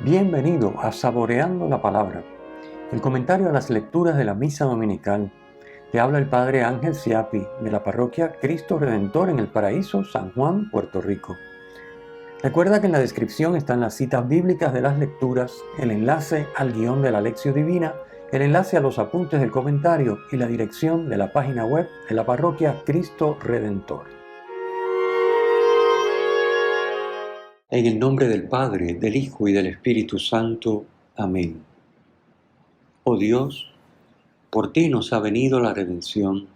Bienvenido a Saboreando la Palabra, el comentario a las lecturas de la Misa Dominical. Te habla el Padre Ángel Siapi, de la parroquia Cristo Redentor en el Paraíso, San Juan, Puerto Rico. Recuerda que en la descripción están las citas bíblicas de las lecturas, el enlace al guión de la Lección Divina, el enlace a los apuntes del comentario y la dirección de la página web de la parroquia Cristo Redentor. En el nombre del Padre, del Hijo y del Espíritu Santo. Amén. Oh Dios, por ti nos ha venido la redención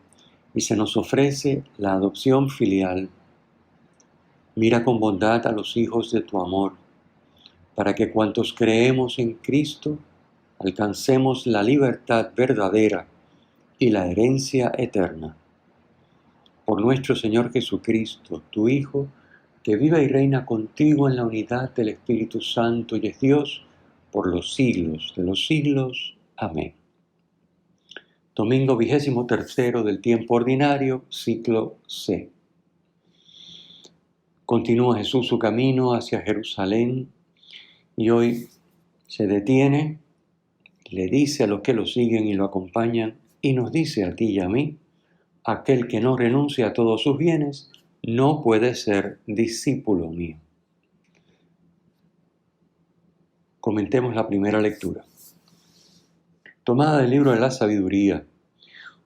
y se nos ofrece la adopción filial. Mira con bondad a los hijos de tu amor, para que cuantos creemos en Cristo alcancemos la libertad verdadera y la herencia eterna. Por nuestro Señor Jesucristo, tu Hijo, que vive y reina contigo en la unidad del Espíritu Santo y es Dios por los siglos de los siglos. Amén. Domingo 23 del tiempo ordinario, ciclo C. Continúa Jesús su camino hacia Jerusalén y hoy se detiene, le dice a los que lo siguen y lo acompañan y nos dice a ti y a mí: aquel que no renuncia a todos sus bienes no puede ser discípulo mío. Comentemos la primera lectura. Tomada del libro de la Sabiduría,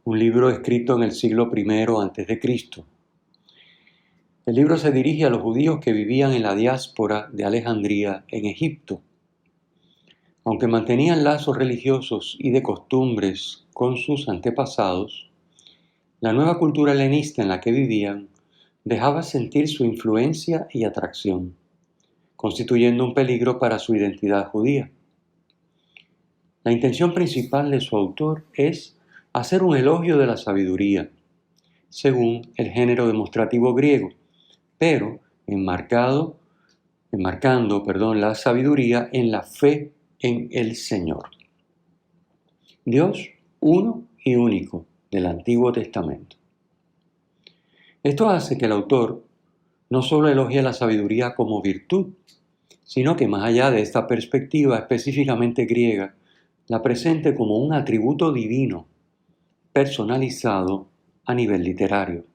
un libro escrito en el siglo I a.C. El libro se dirige a los judíos que vivían en la diáspora de Alejandría, en Egipto. Aunque mantenían lazos religiosos y de costumbres con sus antepasados, la nueva cultura helenista en la que vivían dejaba sentir su influencia y atracción, constituyendo un peligro para su identidad judía. La intención principal de su autor es hacer un elogio de la sabiduría, según el género demostrativo griego, pero enmarcando la sabiduría en la fe en el Señor. Dios uno y único del Antiguo Testamento. Esto hace que el autor no solo elogie la sabiduría como virtud, sino que más allá de esta perspectiva específicamente griega, la presente como un atributo divino, personalizado a nivel literario.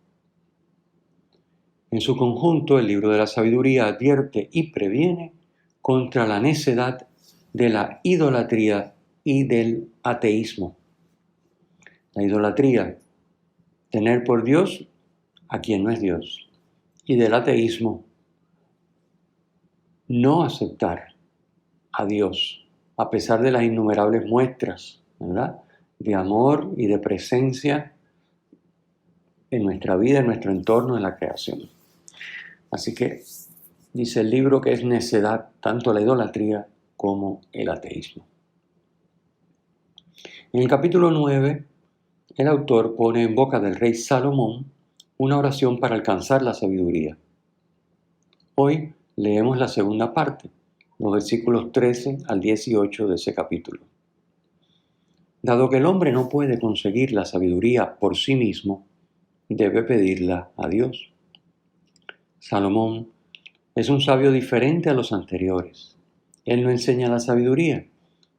En su conjunto, el libro de la sabiduría advierte y previene contra la necedad de la idolatría y del ateísmo. La idolatría, tener por Dios a quien no es Dios, y del ateísmo, no aceptar a Dios, a pesar de las innumerables muestras, ¿verdad?, de amor y de presencia en nuestra vida, en nuestro entorno, en la creación. Así que dice el libro que es necedad tanto la idolatría como el ateísmo. En el capítulo 9, el autor pone en boca del rey Salomón una oración para alcanzar la sabiduría. Hoy leemos la segunda parte, los versículos 13 al 18 de ese capítulo. Dado que el hombre no puede conseguir la sabiduría por sí mismo, debe pedirla a Dios. Salomón es un sabio diferente a los anteriores. Él no enseña la sabiduría,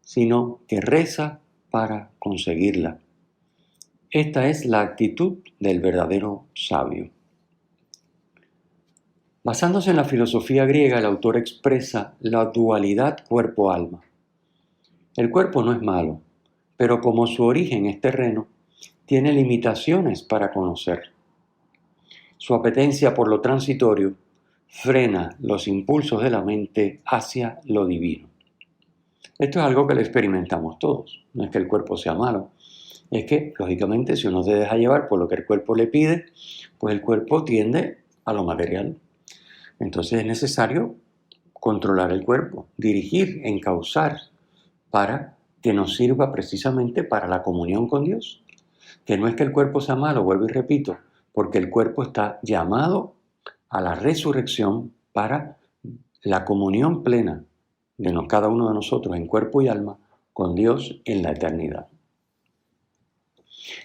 sino que reza para conseguirla. Esta es la actitud del verdadero sabio. Basándose en la filosofía griega, el autor expresa la dualidad cuerpo-alma. El cuerpo no es malo, pero como su origen es terreno, tiene limitaciones para conocer. Su apetencia por lo transitorio frena los impulsos de la mente hacia lo divino. Esto es algo que lo experimentamos todos. No es que el cuerpo sea malo, es que, lógicamente, si uno se deja llevar por lo que el cuerpo le pide, pues el cuerpo tiende a lo material. Entonces es necesario controlar el cuerpo, dirigir, encauzar, para que nos sirva precisamente para la comunión con Dios. Que no es que el cuerpo sea malo, vuelvo y repito, porque el cuerpo está llamado a la resurrección para la comunión plena de cada uno de nosotros en cuerpo y alma con Dios en la eternidad.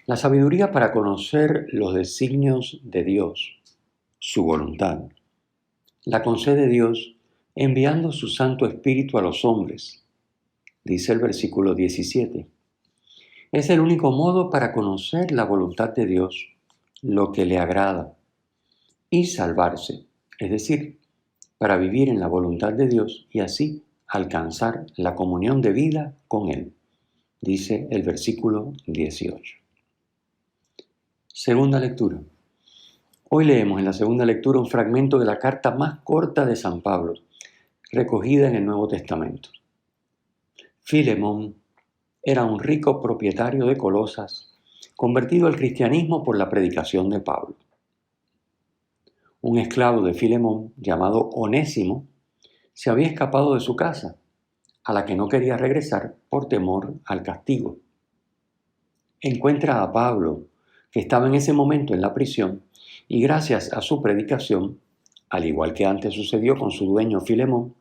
La sabiduría para conocer los designios de Dios, su voluntad, la concede Dios enviando su Santo Espíritu a los hombres, dice el versículo 17. Es el único modo para conocer la voluntad de Dios, lo que le agrada, y salvarse, es decir, para vivir en la voluntad de Dios y así alcanzar la comunión de vida con Él, dice el versículo 18. Segunda lectura. Hoy leemos en la segunda lectura un fragmento de la carta más corta de San Pablo, recogida en el Nuevo Testamento. Filemón era un rico propietario de Colosas, convertido al cristianismo por la predicación de Pablo. Un esclavo de Filemón, llamado Onésimo, se había escapado de su casa, a la que no quería regresar por temor al castigo. Encuentra a Pablo, que estaba en ese momento en la prisión, y gracias a su predicación, al igual que antes sucedió con su dueño Filemón,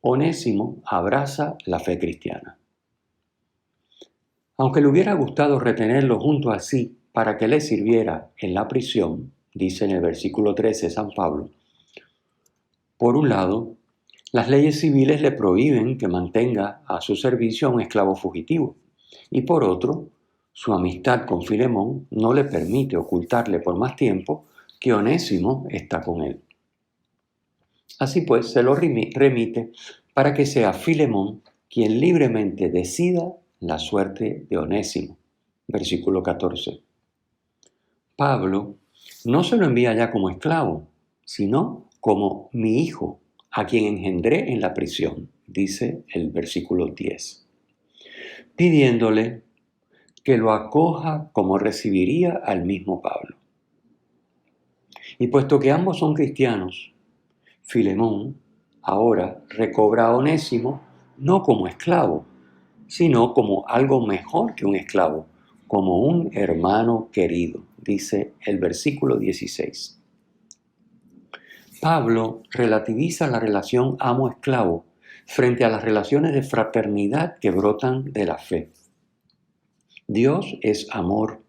Onésimo abraza la fe cristiana. Aunque le hubiera gustado retenerlo junto a sí para que le sirviera en la prisión, dice en el versículo 13 San Pablo, por un lado, las leyes civiles le prohíben que mantenga a su servicio a un esclavo fugitivo, y por otro, su amistad con Filemón no le permite ocultarle por más tiempo que Onésimo está con él. Así pues, se lo remite para que sea Filemón quien libremente decida la suerte de Onésimo. Versículo 14. Pablo no se lo envía ya como esclavo, sino como mi hijo, a quien engendré en la prisión, dice el versículo 10, pidiéndole que lo acoja como recibiría al mismo Pablo. Y puesto que ambos son cristianos, Filemón ahora recobra a Onésimo no como esclavo, sino como algo mejor que un esclavo, como un hermano querido, dice el versículo 16. Pablo relativiza la relación amo-esclavo frente a las relaciones de fraternidad que brotan de la fe. Dios es amor.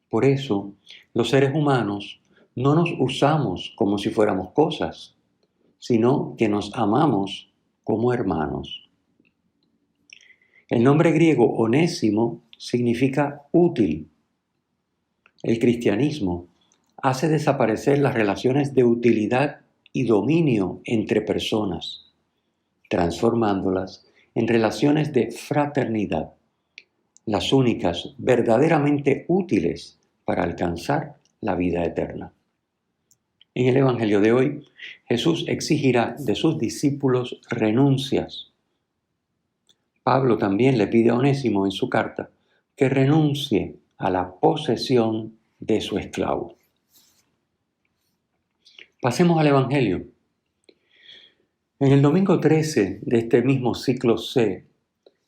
Por eso, los seres humanos no nos usamos como si fuéramos cosas, sino que nos amamos como hermanos. El nombre griego onésimo significa útil. El cristianismo hace desaparecer las relaciones de utilidad y dominio entre personas, transformándolas en relaciones de fraternidad, las únicas verdaderamente útiles para alcanzar la vida eterna. En el Evangelio de hoy, Jesús exigirá de sus discípulos renuncias. Pablo también le pide a Onésimo en su carta que renuncie a la posesión de su esclavo. Pasemos al Evangelio. En el domingo 13 de este mismo ciclo C,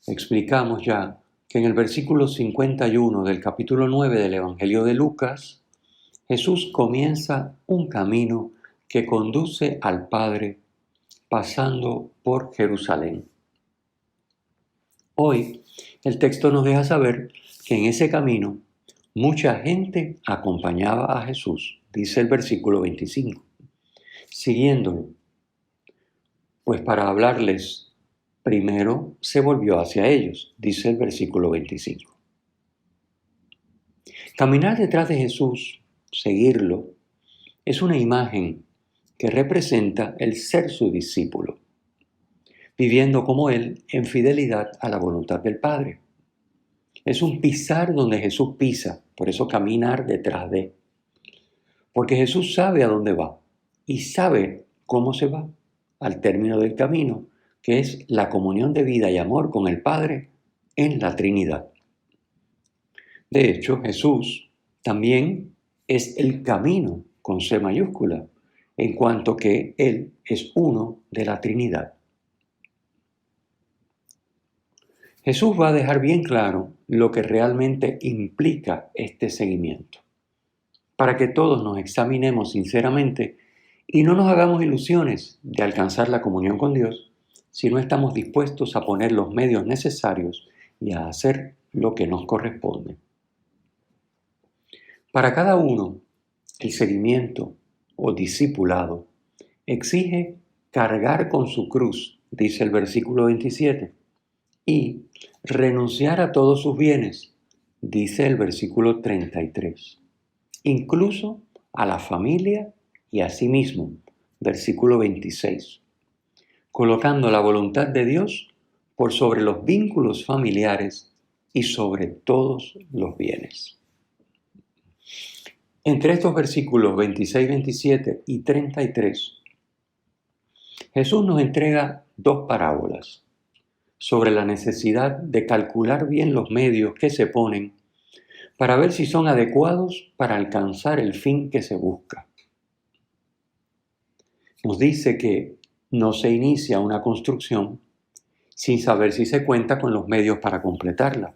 explicamos ya que en el versículo 51 del capítulo 9 del Evangelio de Lucas, Jesús comienza un camino que conduce al Padre pasando por Jerusalén. Hoy el texto nos deja saber que en ese camino mucha gente acompañaba a Jesús, dice el versículo 25, siguiéndolo, pues para hablarles primero se volvió hacia ellos, dice el versículo 25. Caminar detrás de Jesús, seguirlo, es una imagen que representa el ser su discípulo, viviendo como Él en fidelidad a la voluntad del Padre. Es un pisar donde Jesús pisa, por eso caminar detrás de. Porque Jesús sabe a dónde va y sabe cómo se va al término del camino, que es la comunión de vida y amor con el Padre en la Trinidad. De hecho, Jesús también es el camino con C mayúscula, en cuanto que Él es uno de la Trinidad. Jesús va a dejar bien claro lo que realmente implica este seguimiento, para que todos nos examinemos sinceramente y no nos hagamos ilusiones de alcanzar la comunión con Dios si no estamos dispuestos a poner los medios necesarios y a hacer lo que nos corresponde. Para cada uno, el seguimiento o discipulado exige cargar con su cruz, dice el versículo 27, y renunciar a todos sus bienes, dice el versículo 33, incluso a la familia y a sí mismo, versículo 26, colocando la voluntad de Dios por sobre los vínculos familiares y sobre todos los bienes. Entre estos versículos 26, 27 y 33, Jesús nos entrega dos parábolas sobre la necesidad de calcular bien los medios que se ponen para ver si son adecuados para alcanzar el fin que se busca. Nos dice que no se inicia una construcción sin saber si se cuenta con los medios para completarla.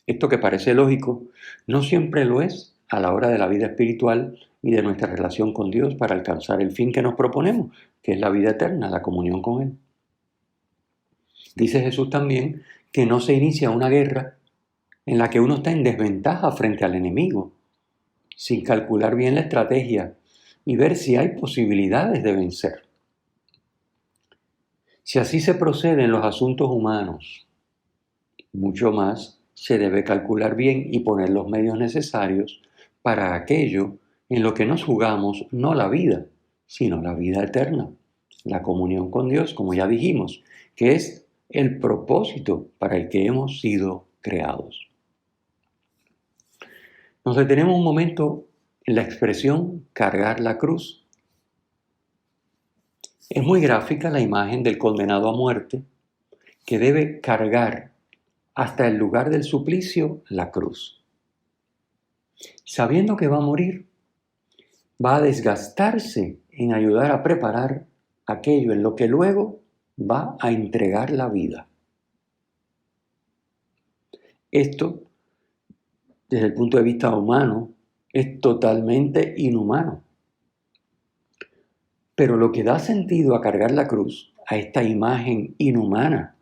Esto que parece lógico, no siempre lo es a la hora de la vida espiritual y de nuestra relación con Dios para alcanzar el fin que nos proponemos, que es la vida eterna, la comunión con Él. Dice Jesús también que no se inicia una guerra en la que uno está en desventaja frente al enemigo, sin calcular bien la estrategia y ver si hay posibilidades de vencer. Si así se procede en los asuntos humanos, mucho más se debe calcular bien y poner los medios necesarios para aquello en lo que nos jugamos no la vida, sino la vida eterna, la comunión con Dios, como ya dijimos, que es el propósito para el que hemos sido creados. Nos detenemos un momento en la expresión cargar la cruz. Es muy gráfica la imagen del condenado a muerte que debe cargar hasta el lugar del suplicio la cruz. Sabiendo que va a morir, va a desgastarse en ayudar a preparar aquello en lo que luego va a entregar la vida. Esto, desde el punto de vista humano, es totalmente inhumano. Pero lo que da sentido a cargar la cruz, a esta imagen inhumana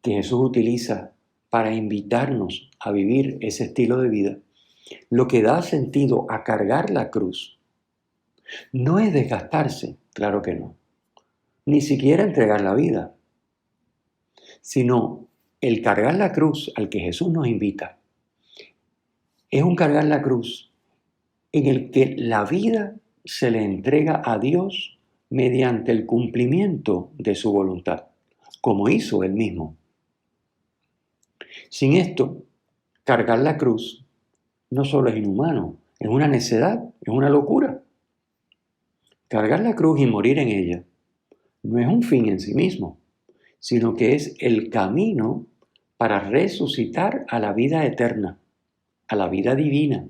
que Jesús utiliza para invitarnos a vivir ese estilo de vida, lo que da sentido a cargar la cruz no es desgastarse, claro que no, ni siquiera entregar la vida, sino el cargar la cruz al que Jesús nos invita. Es un cargar la cruz en el que la vida se le entrega a Dios mediante el cumplimiento de su voluntad, como hizo Él mismo. Sin esto, cargar la cruz no solo es inhumano, es una necedad, es una locura. Cargar la cruz y morir en ella no es un fin en sí mismo, sino que es el camino para resucitar a la vida eterna, a la vida divina,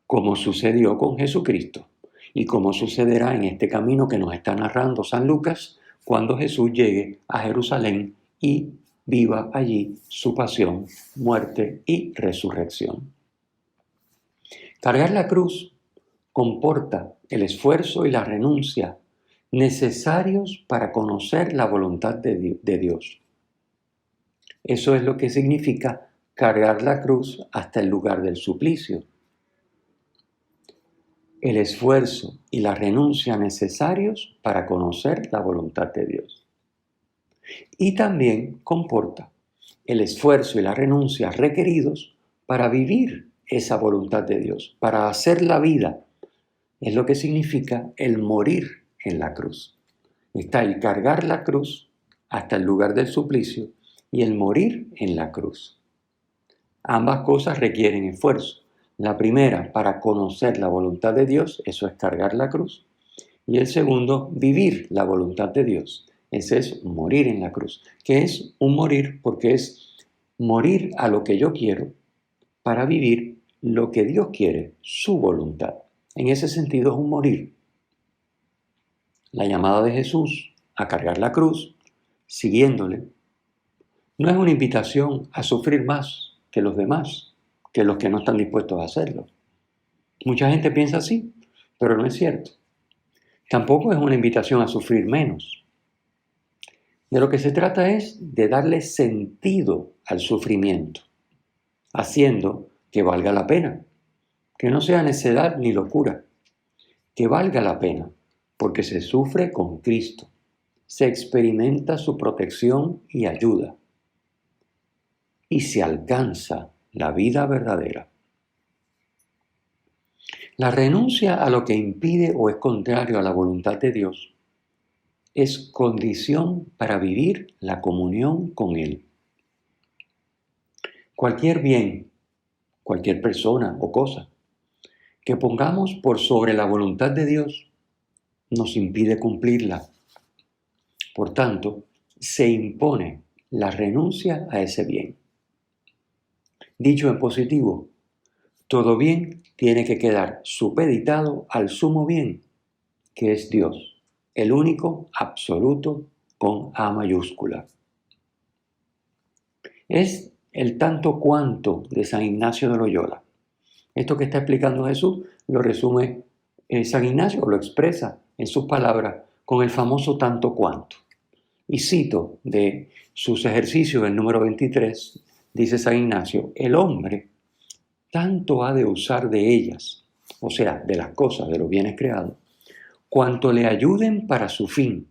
como sucedió con Jesucristo y como sucederá en este camino que nos está narrando San Lucas cuando Jesús llegue a Jerusalén y viva allí su pasión, muerte y resurrección. Cargar la cruz comporta el esfuerzo y la renuncia necesarios para conocer la voluntad de Dios. Eso es lo que significa cargar la cruz hasta el lugar del suplicio. El esfuerzo y la renuncia necesarios para conocer la voluntad de Dios. Y también comporta el esfuerzo y la renuncia requeridos para vivir esa voluntad de Dios, para hacer la vida. Es lo que significa el morir en la cruz. Está el cargar la cruz hasta el lugar del suplicio y el morir en la cruz. Ambas cosas requieren esfuerzo. La primera, para conocer la voluntad de Dios, eso es cargar la cruz. Y el segundo, vivir la voluntad de Dios. Ese es morir en la cruz, que es un morir porque es morir a lo que yo quiero para vivir lo que Dios quiere, su voluntad. En ese sentido es un morir. La llamada de Jesús a cargar la cruz, siguiéndole, no es una invitación a sufrir más que los demás, que los que no están dispuestos a hacerlo. Mucha gente piensa así, pero no es cierto. Tampoco es una invitación a sufrir menos. De lo que se trata es de darle sentido al sufrimiento, haciendo que valga la pena, que no sea necedad ni locura, que valga la pena, porque se sufre con Cristo, se experimenta su protección y ayuda, y se alcanza la vida verdadera. La renuncia a lo que impide o es contrario a la voluntad de Dios es condición para vivir la comunión con Él. Cualquier bien, cualquier persona o cosa que pongamos por sobre la voluntad de Dios nos impide cumplirla. Por tanto, se impone la renuncia a ese bien. Dicho en positivo, todo bien tiene que quedar supeditado al sumo bien, que es Dios, el único, absoluto, con A mayúscula. Es el tanto cuanto de San Ignacio de Loyola. Esto que está explicando Jesús lo resume San Ignacio, lo expresa en sus palabras con el famoso tanto cuanto. Y cito de sus ejercicios, el número 23, dice San Ignacio: el hombre tanto ha de usar de ellas, o sea, de las cosas, de los bienes creados, cuanto le ayuden para su fin,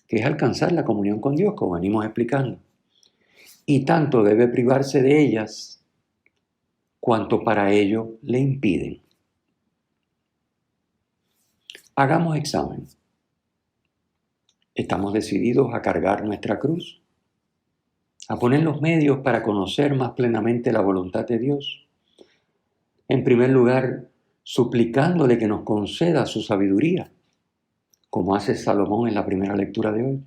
que es alcanzar la comunión con Dios, como venimos explicando. Y tanto debe privarse de ellas cuanto para ello le impiden. Hagamos examen. ¿Estamos decididos a cargar nuestra cruz? ¿A poner los medios para conocer más plenamente la voluntad de Dios? En primer lugar, suplicándole que nos conceda su sabiduría, como hace Salomón en la primera lectura de hoy.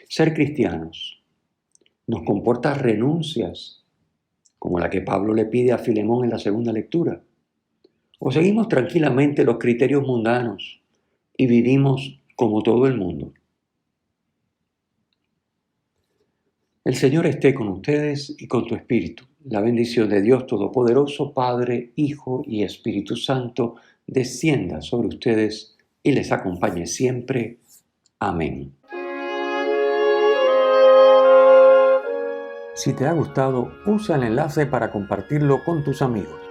Ser cristianos nos comporta renuncias, como la que Pablo le pide a Filemón en la segunda lectura. O seguimos tranquilamente los criterios mundanos y vivimos como todo el mundo. El Señor esté con ustedes y con tu espíritu. La bendición de Dios Todopoderoso, Padre, Hijo y Espíritu Santo, descienda sobre ustedes y les acompañe siempre. Amén. Si te ha gustado, usa el enlace para compartirlo con tus amigos.